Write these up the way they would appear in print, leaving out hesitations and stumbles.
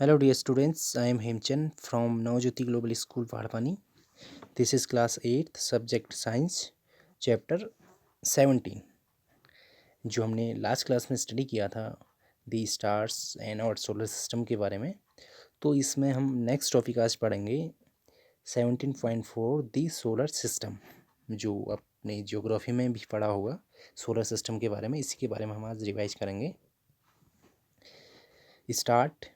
Hello, dear students. I am Hemchand from Navjyoti Global School, Vadhpani. This is class 8th, subject science, chapter 17. जो हमने last class में study किया था the stars and और solar system के बारे में, तो इसमें हम नेक्स्ट टॉपिक आज पढ़ेंगे 17.4 दी सोलर सिस्टम, जो अपने ज्योग्राफी में भी पढ़ा होगा सोलर सिस्टम के बारे में। इसी के बारे में हम आज रिवाइज करेंगे। Start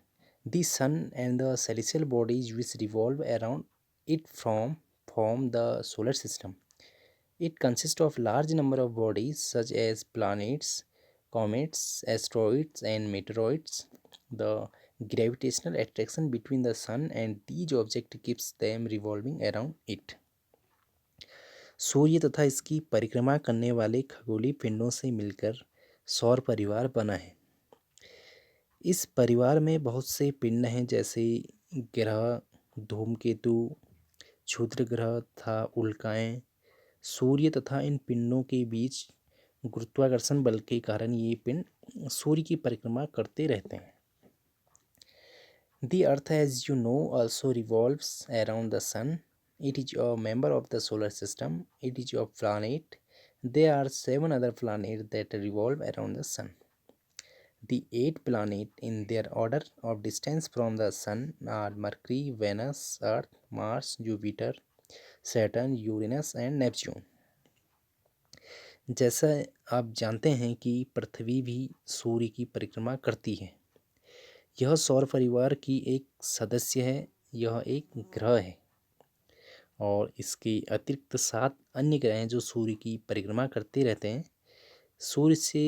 The sun and the celestial bodies which revolve around it form the solar system. It consists of large number of bodies such as planets, comets, asteroids, and meteoroids. The gravitational attraction between the sun and these objects keeps them revolving around it. सूर्य तथा इसकी परिक्रमा करने वाले खगोलीय पिंडों से मिलकर सौर परिवार बना है। इस परिवार में बहुत से पिंड हैं, जैसे ग्रह, धूमकेतु, क्षुद्र ग्रह तथा उल्काएं। सूर्य तथा इन पिंडों के बीच गुरुत्वाकर्षण बल के कारण ये पिंड सूर्य की परिक्रमा करते रहते हैं। The earth, as you know, also revolves around the sun. It is a member of the solar system. It is a planet. There are 7 other planets that revolve around the sun. The 8 planets in their order of distance from the sun are Mercury, Venus, Earth, Mars, Jupiter, Saturn, Uranus and Neptune. जैसा आप जानते हैं कि पृथ्वी भी सूर्य की परिक्रमा करती है। यह सौर परिवार की एक सदस्य है। यह एक ग्रह है और इसके अतिरिक्त 7 अन्य ग्रह हैं जो सूर्य की परिक्रमा करते रहते हैं। सूर्य से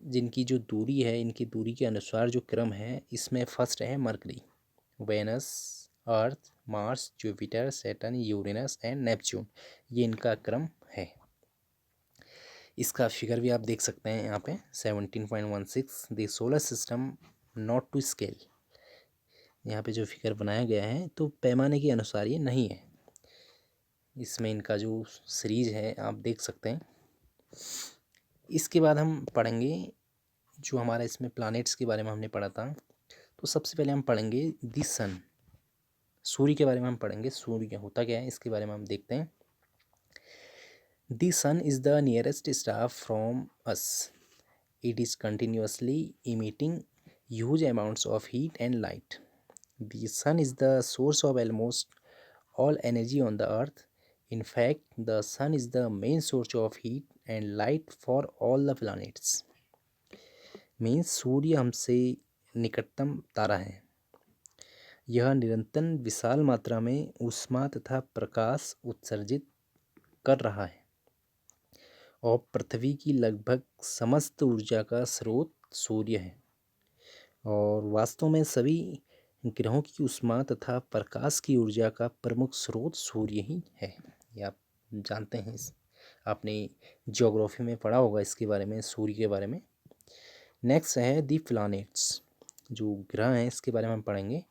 जिनकी जो दूरी है, इनकी दूरी के अनुसार जो क्रम है, इसमें फर्स्ट है Mercury, Venus, Earth, Mars, Jupiter, Saturn, Uranus and Neptune. ये इनका क्रम है। इसका फिगर भी आप देख सकते हैं यहाँ पे 17.16 the solar system not to scale. यहाँ पे जो फिगर बनाया गया है तो पैमाने के अनुसार ये नहीं है। इसमें इनका जो सीरीज है आप देख सकते हैं। इसके बाद हम पढ़ेंगे जो हमारा इसमें प्लैनेट्स के बारे में हमने पढ़ा था। तो सबसे पहले हम पढ़ेंगे दी सन, सूर्य के बारे में हम पढ़ेंगे। सूर्य होता क्या है इसके बारे में हम देखते हैं। The sun is the nearest star from us. It is continuously emitting huge amounts of heat and light. The sun is the source of almost all energy on the earth. In fact, the sun is the main source of heat and light for all the planets. Means सूर्य हमसे निकटतम तारा है। यह निरंतर विशाल मात्रा में ऊष्मा तथा प्रकाश उत्सर्जित कर रहा है और पृथ्वी की लगभग समस्त ऊर्जा का स्रोत सूर्य है। और वास्तव में सभी ग्रहों की ऊष्मा तथा प्रकाश की ऊर्जा का प्रमुख स्रोत सूर्य ही है। ये आप जानते हैं, आपने ज्योग्राफी में पढ़ा होगा इसके बारे में, सूर्य के बारे में। नेक्स्ट है दी प्लैनेट्स, जो ग्रह हैं इसके बारे में हम पढ़ेंगे।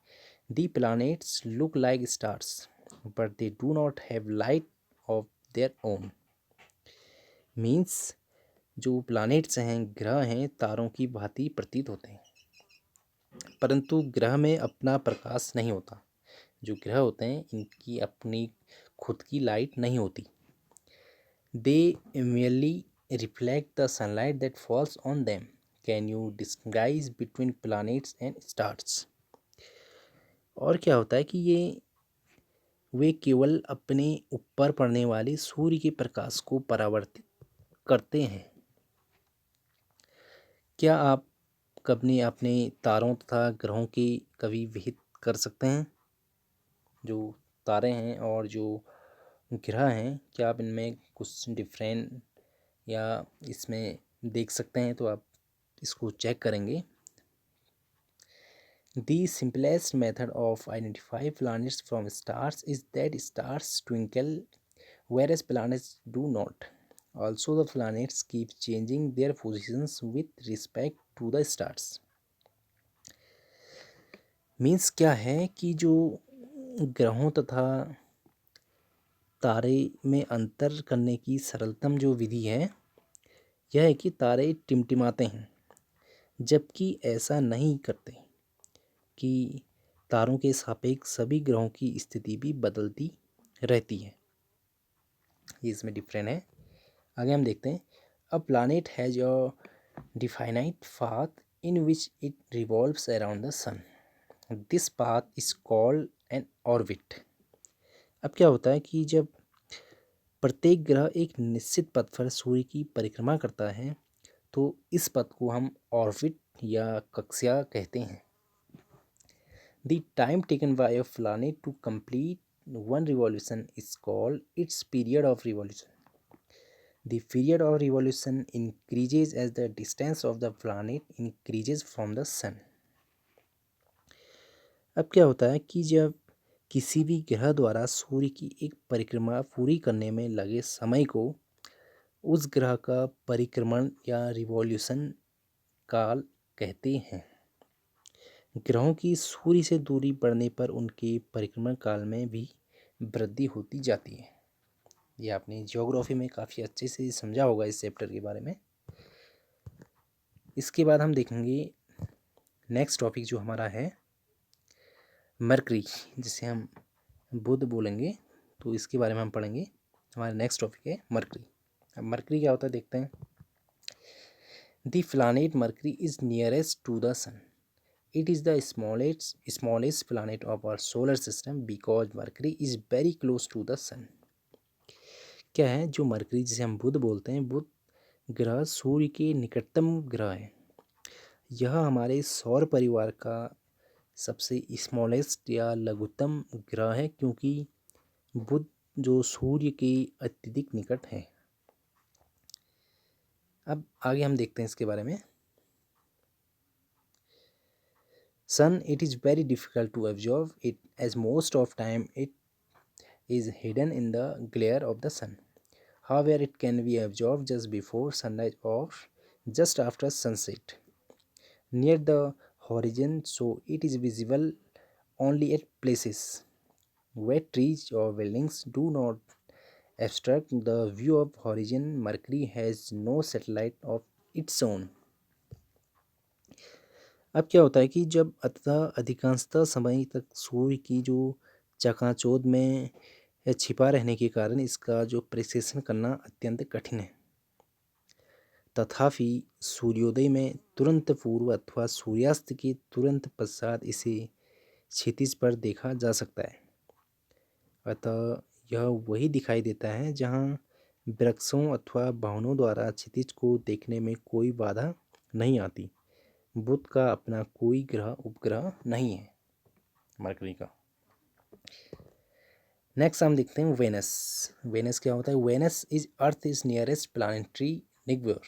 The planets look like stars but they do not have light of their own. Means जो प्लैनेट्स हैं, ग्रह हैं, तारों की भांति प्रतीत होते हैं, परंतु ग्रह में अपना प्रकाश नहीं होता। जो ग्रह होते हैं इनकी अपनी खुद की लाइट नहीं होती। दे merely reflect the sunlight that falls on them. Can you distinguish between planets and stars? और क्या होता है कि वे केवल अपने ऊपर पड़ने वाले सूर्य के प्रकाश को परावर्तित करते हैं। क्या आप कभी अपने तारों तथा ग्रहों की कभी विहित कर सकते हैं? जो तारे हैं और जो ग्रह हैं, क्या आप इनमें कुछ डिफरेंट या इसमें देख सकते हैं? तो आप इसको चेक करेंगे। The simplest method of identify planets from stars is that stars twinkle whereas planets do not. Also, the planets keep changing their positions with respect to the stars. Means क्या है कि जो ग्रहों तथा तारे में अंतर करने की सरलतम जो विधि है यह है कि तारे टिमटिमाते हैं, जबकि ऐसा नहीं करते कि तारों के सापेक्ष सभी ग्रहों की स्थिति भी बदलती रहती है। ये इसमें डिफरेंट है। आगे हम देखते हैं, a planet has a definite path in which it revolves around the sun. This path is called an orbit. अब क्या होता है कि जब प्रत्येक ग्रह एक निश्चित पथ पर सूर्य की परिक्रमा करता है तो इस पथ को हम ऑर्बिट या कक्षा कहते हैं। The time taken by a planet to complete one revolution is called its period of revolution. The period of revolution increases as the distance of the planet increases from the sun. अब क्या होता है कि जब किसी भी ग्रह द्वारा सूर्य की एक परिक्रमा पूरी करने में लगे समय को उस ग्रह का परिक्रमण या रिवॉल्यूशन काल कहते हैं। ग्रहों की सूर्य से दूरी बढ़ने पर उनके परिक्रमण काल में भी वृद्धि होती जाती है। ये आपने ज्योग्राफी में काफ़ी अच्छे से समझा होगा इस चैप्टर के बारे में। इसके बाद हम देखेंगे नेक्स्ट टॉपिक जो हमारा है मरकरी, जिसे हम बुध बोलेंगे, तो इसके बारे में हम पढ़ेंगे। हमारा नेक्स्ट टॉपिक है मरकरी। अब मरकरी क्या होता है देखते हैं। The planet Mercury is nearest to the sun. It is the smallest planet of our solar system because Mercury is very close to the sun. क्या है जो मरकरी जिसे हम बुध बोलते हैं, बुध ग्रह सूर्य के निकटतम ग्रह है। यह हमारे सौर परिवार का सबसे स्मॉलेस्ट या लघुत्तम ग्रह है क्योंकि बुध जो सूर्य के अत्यधिक निकट है। अब आगे हम देखते हैं इसके बारे में। Sun, it is very difficult to observe it as most of time it is hidden in the glare of the sun. However, it can be observed just before sunrise or just after sunset near the horizon, so it is visible only at places where trees or buildings do not obstruct the view of horizon. Mercury has no satellite of its own. अब क्या होता है कि जब अधिकांशतः समय तक सूर्य की जो चकाचौंध में छिपा रहने के कारण इसका जो प्रेक्षेपण करना अत्यंत कठिन है, तथापि सूर्योदय में तुरंत पूर्व अथवा सूर्यास्त के तुरंत पश्चात इसे क्षितिज पर देखा जा सकता है। अतः यह वही दिखाई देता है जहाँ वृक्षों अथवा भवनों द्वारा क्षितिज को देखने में कोई बाधा नहीं आती। बुध का अपना कोई ग्रह उपग्रह नहीं है मरकरी का। नेक्स्ट हम देखते हैं वेनस। वेनस क्या होता है। Venus is Earth is nearest planetary neighbour.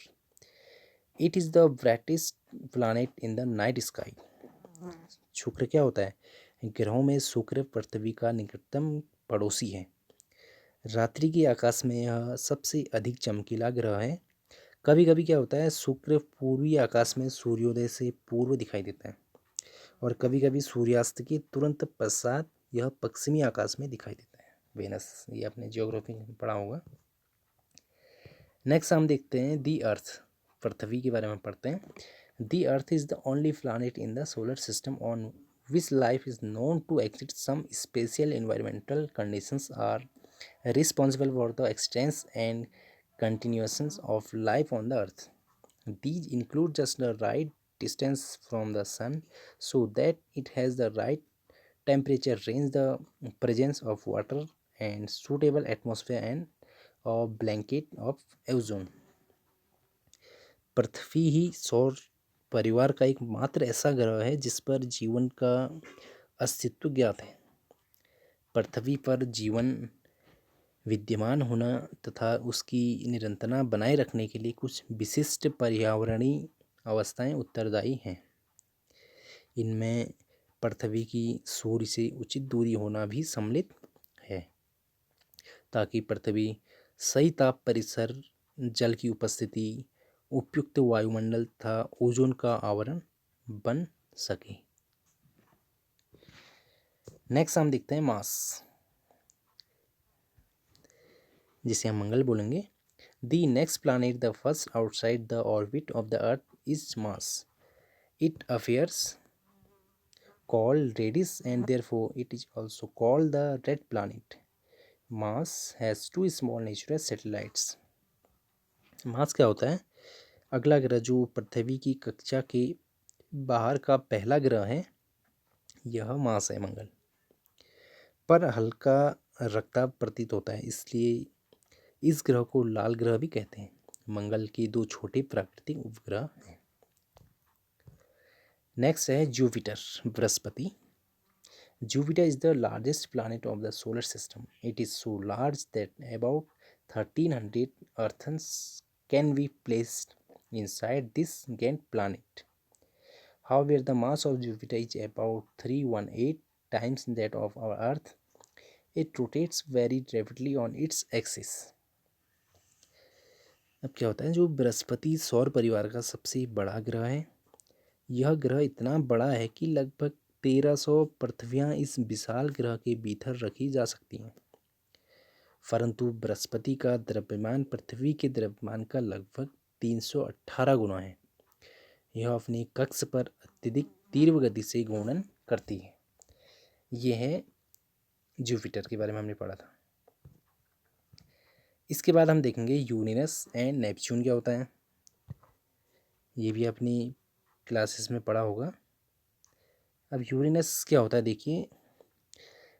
It is the brightest planet in the night sky. शुक्र क्या होता है। ग्रहों में शुक्र पृथ्वी का निकटतम पड़ोसी है। रात्रि के आकाश में यह सबसे अधिक चमकीला ग्रह है। कभी कभी क्या होता है, शुक्र पूर्वी आकाश में सूर्योदय से पूर्व दिखाई देता है और कभी कभी सूर्यास्त के तुरंत पश्चात यह पश्चिमी आकाश में दिखाई देता है वेनस। ये आपने जियोग्राफी में पढ़ा होगा। नेक्स्ट हम देखते हैं दी अर्थ, पृथ्वी के बारे में पढ़ते हैं। The Earth is the only planet in the solar system on which life is known to exist. Some special environmental conditions are responsible for the existence and continuation of life on the earth. These include just the right distance from the sun so that it has the right temperature range, the presence of water and suitable atmosphere and a blanket of ozone. पृथ्वी ही सौर परिवार का एक मात्र ऐसा ग्रह है जिस पर जीवन का अस्तित्व ज्ञात है। पृथ्वी पर जीवन विद्यमान होना तथा उसकी निरंतरता बनाए रखने के लिए कुछ विशिष्ट पर्यावरणीय अवस्थाएं उत्तरदायी हैं। इनमें पृथ्वी की सूर्य से उचित दूरी होना भी सम्मिलित है ताकि पृथ्वी सही ताप परिसर, जल की उपस्थिति, उपयुक्त वायुमंडल तथा ओजोन का आवरण बन सके। नेक्स्ट हम देखते हैं मास, जिसे हम मंगल बोलेंगे। The next planet the first outside the orbit of the earth is Mars. It affairs called reddish and therefore it is also called the red planet. Mars has two small natural satellites. Mars क्या होता है? अगला ग्रह जो पृथ्वी की कक्षा के बाहर का पहला ग्रह है, यह मार्स है, मंगल पर हल्का रक्ताभ प्रतीत होता है, इसलिए इस ग्रह को लाल ग्रह भी कहते हैं। मंगल के दो छोटे प्राकृतिक उपग्रह हैं। नेक्स्ट है Jupiter, Brihaspati. Jupiter is the largest planet of the solar system. It is so large that about 1300 Earths can be placed inside this giant planet. However, the mass of Jupiter is about 318 times that of our Earth. It rotates very rapidly on its axis. अब क्या होता है, जो बृहस्पति सौर परिवार का सबसे बड़ा ग्रह है। यह ग्रह इतना बड़ा है कि लगभग 1300 पृथ्वियाँ इस विशाल ग्रह के भीतर रखी जा सकती हैं, परंतु बृहस्पति का द्रव्यमान पृथ्वी के द्रव्यमान का लगभग 318 गुना है। यह अपनी कक्ष पर अत्यधिक तीव्र गति से घूर्णन करती है। यह है जुपिटर के बारे में हमने पढ़ा था। इसके बाद हम देखेंगे यूरेनस एंड नेपच्यून क्या होता है। ये भी अपनी क्लासेस में पढ़ा होगा। अब यूरेनस क्या होता है देखिए,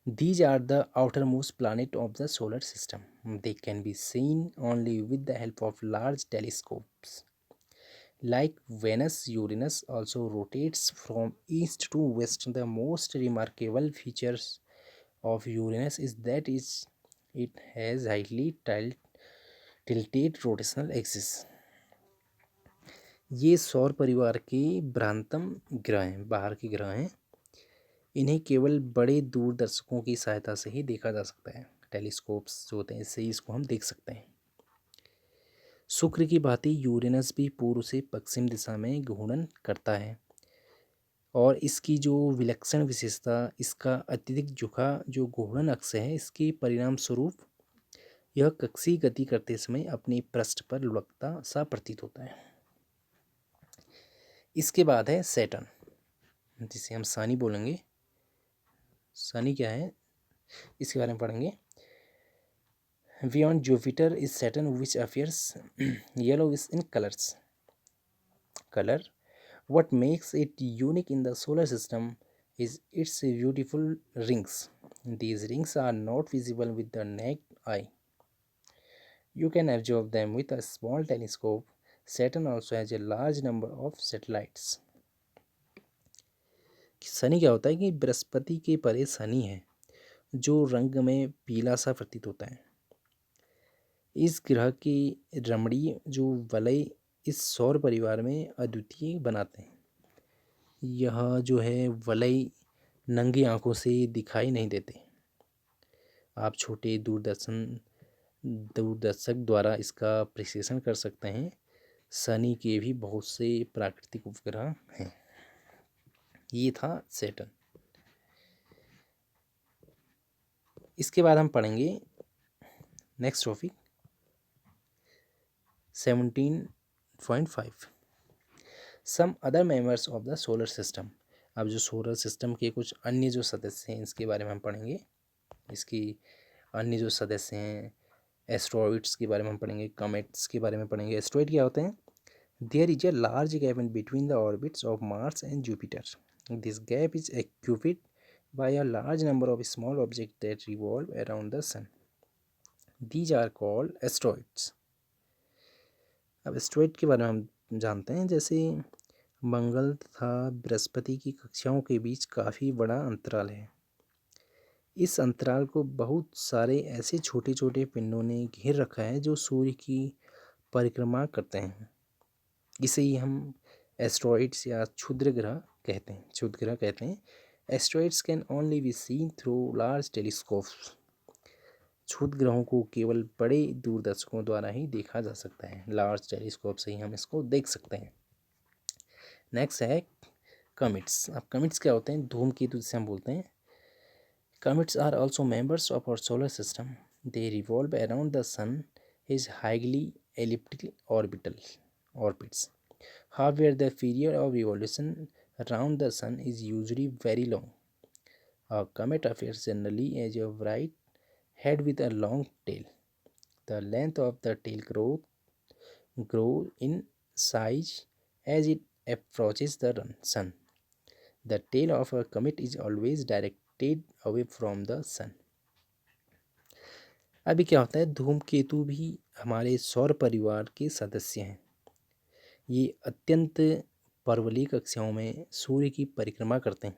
these are the outermost planet of the solar system. They can be seen only with the help of large telescopes. Like Venus, Uranus also rotates from east to west. The most remarkable features of Uranus is that it has highly tilted rotational axis. ये सौर परिवार के भ्रांतम ग्रह हैं, बाहर के ग्रह हैं। इन्हें केवल बड़े दूरदर्शकों की सहायता से ही देखा जा सकता है। टेलीस्कोप्स जो होते हैं, इससे ही इसको हम देख सकते हैं। शुक्र की भांति यूरेनस भी पूर्व से पश्चिम दिशा में घूर्णन करता है और इसकी जो विलक्षण विशेषता, इसका अत्यधिक झुका जो घूर्णन अक्ष है, इसके परिणाम स्वरूप यह कक्षीय गति करते समय अपने पृष्ठ पर लुढ़कता सा प्रतीत होता है। इसके बाद है सैटर्न, जिसे हम शनि बोलेंगे। शनि क्या है, इसके बारे में पढ़ेंगे। Beyond Jupiter is Saturn, which appears yellowish in color. What makes it unique in the solar system is its beautiful rings. These rings are not visible with the naked eye. You can observe them with a small telescope. Saturn also has a large number of satellites. Shani क्या होता है कि बृहस्पति के परे शनि है, जो रंग में पीला सा प्रतीत होता है। इस ग्रह की रमणीय जो वलय इस सौर परिवार में अद्वितीय बनाते हैं। यह जो है वलय नंगी आंखों से दिखाई नहीं देते। आप छोटे दूरदर्शक द्वारा इसका प्रक्षेपण कर सकते हैं। शनि के भी बहुत से प्राकृतिक उपग्रह हैं। ये था सैटर्न। इसके बाद हम पढ़ेंगे next topic 17.5 some other members of the solar system. अब जो सोलर सिस्टम के कुछ अन्य जो सदस्य हैं, इसके बारे में हम पढ़ेंगे। इसकी अन्य जो सदस्य हैं, एस्ट्रॉइड्स के बारे में हम पढ़ेंगे, कॉमेट्स के बारे में पढ़ेंगे। एस्ट्रॉइड क्या होते हैं? There is a large gap in between the orbits of Mars and Jupiter. This gap is occupied by a large number of small objects that revolve around the sun. These are called asteroids. अब asteroid के बारे में हम जानते हैं। जैसे मंगल तथा बृहस्पति की कक्षाओं के बीच काफ़ी बड़ा अंतराल है। इस अंतराल को बहुत सारे ऐसे छोटे छोटे पिंडों ने घेर रखा है जो सूर्य की परिक्रमा करते हैं। इसे ही हम एस्ट्रॉइड्स या क्षुद्र ग्रह कहते हैं। Asteroids can only be seen through large telescopes. क्षुद्र ग्रहों को केवल बड़े दूरदर्शकों द्वारा ही देखा जा सकता है। लार्ज टेलीस्कोप से ही हम इसको देख सकते हैं। नेक्स्ट है कॉमेट्स। अब कॉमेट्स क्या होते हैं? धूमकेतु जिसे हम बोलते हैं। Comets are also members of our solar system. They revolve around the sun is highly elliptical orbits. However, the period of revolution around the sun is usually very long. A comet appears generally as a bright head with a long tail. The length of the tail grows in size as it approaches the sun. The tail of a comet is always directed away from the sun. अभी क्या होता है, धूमकेतु भी हमारे सौर परिवार के सदस्य हैं। ये अत्यंत पर्वतीय कक्षाओं में सूर्य की परिक्रमा करते हैं,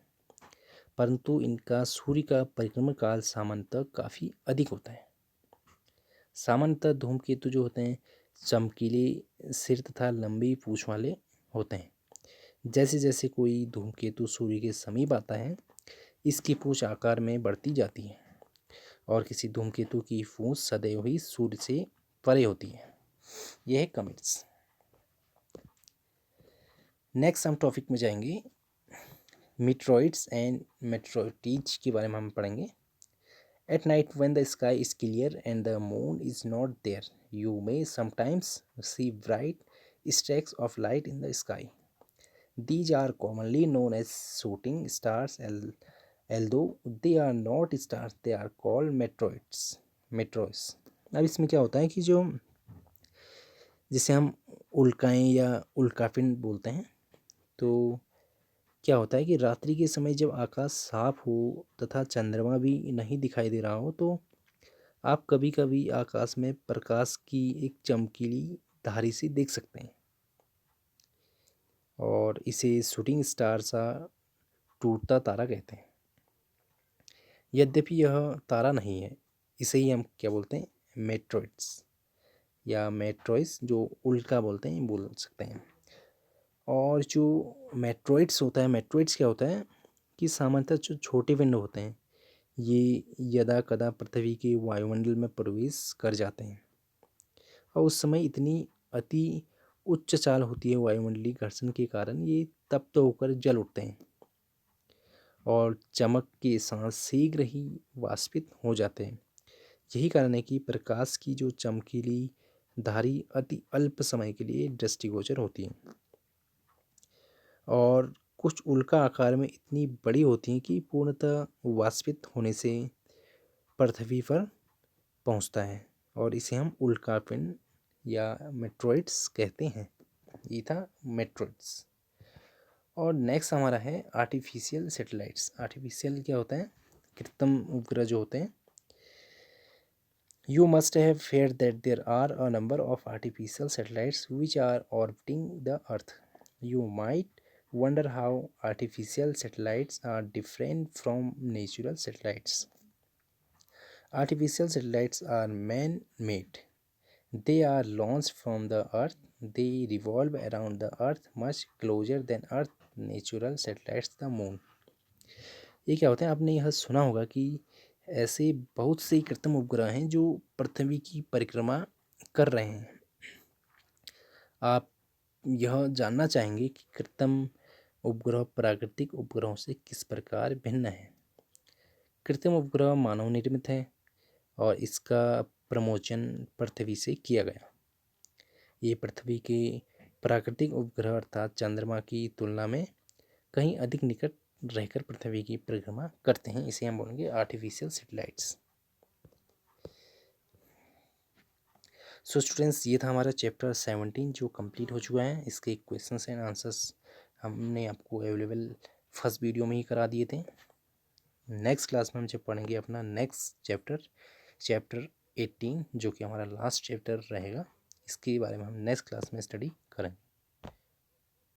परंतु इनका सूर्य का परिक्रमा काल सामान्यतः काफ़ी अधिक होता है। सामान्यतः धूमकेतु जो होते हैं चमकीले सिर तथा लंबी पूंछ वाले होते हैं। जैसे जैसे कोई धूमकेतु सूर्य के समीप आता है, इसकी पूंछ आकार में बढ़ती जाती है और किसी धूमकेतु की पूंछ सदैव ही सूर्य से परे होती है। यह है कमेट्स। नेक्स्ट हम टॉपिक में जाएंगे, मीटरॉइड्स एंड मेटरॉइड्स के बारे में हम पढ़ेंगे। At night when the sky is clear and the moon is not there, you may sometimes see bright streaks of light in the sky. These are commonly known as shooting stars, although they are not stars, they are called meteors. अब इसमें क्या होता है कि जो जिसे हम उल्काएं या उल्कापिंड बोलते हैं, तो क्या होता है कि रात्रि के समय जब आकाश साफ हो तथा चंद्रमा भी नहीं दिखाई दे रहा हो, तो आप कभी कभी आकाश में प्रकाश की एक चमकीली धारी से देख सकते हैं और इसे शूटिंग स्टार सा टूटता तारा कहते हैं। यद्यपि यह तारा नहीं है, इसे ही हम क्या बोलते हैं, मेट्रॉइड्स या मेट्रॉइड्स, जो उल्का बोलते हैं, बोल सकते हैं। और जो मेट्रॉइड्स होता है, मेट्रॉइड्स क्या होता है कि सामान्यतः जो छोटे पिंड होते हैं, ये यदा कदा पृथ्वी के वायुमंडल में प्रवेश कर जाते हैं और उस समय इतनी अति उच्च चाल होती है वायुमंडलीय घर्षण के कारण, ये तप्त होकर जल उठते हैं और चमक के साथ शीघ्र ही वाष्पित हो जाते हैं। यही कारण है कि प्रकाश की जो चमकीली धारी अति अल्प समय के लिए दृष्टिगोचर होती है और कुछ उल्का आकार में इतनी बड़ी होती हैं कि पूर्णतः वाष्पित होने से पृथ्वी पर पहुंचता है और इसे हम उल्कापिंड या मेट्रॉइड्स कहते हैं। ये था मेट्रॉइड्स। और नेक्स्ट हमारा है आर्टिफिशियल सैटेलाइट्स। आर्टिफिशियल क्या होता है, कृत्रिम उपग्रह जो होते हैं। You must have heard that there are a number of artificial satellites which are orbiting the Earth. You might wonder how artificial satellites are different from natural satellites. Artificial satellites are man-made. They are launched from the Earth. They revolve around the Earth much closer than Earth natural satellites the moon. ये क्या होते हैं, आपने यह सुना होगा कि ऐसे बहुत से कृत्रिम उपग्रह हैं जो पृथ्वी की परिक्रमा कर रहे हैं। आप यह जानना चाहेंगे कि कृत्रिम उपग्रह प्राकृतिक उपग्रहों से किस प्रकार भिन्न है। कृत्रिम उपग्रह मानव निर्मित है और इसका प्रमोशन पृथ्वी से किया गया। ये पृथ्वी के प्राकृतिक उपग्रह अर्थात चंद्रमा की तुलना में कहीं अधिक निकट रहकर पृथ्वी की परिक्रमा करते हैं। इसे हम बोलेंगे आर्टिफिशियल सैटेलाइट्स। सो स्टूडेंट्स, ये था हमारा चैप्टर 17 जो कंप्लीट हो चुका है। इसके क्वेश्चंस एंड आंसर्स हमने आपको अवेलेबल फर्स्ट वीडियो में ही करा दिए थे। नेक्स्ट क्लास में हम जब पढ़ेंगे अपना नेक्स्ट चैप्टर 18 जो कि हमारा लास्ट चैप्टर रहेगा, इसके बारे में हम नेक्स्ट क्लास में स्टडी करेंगे।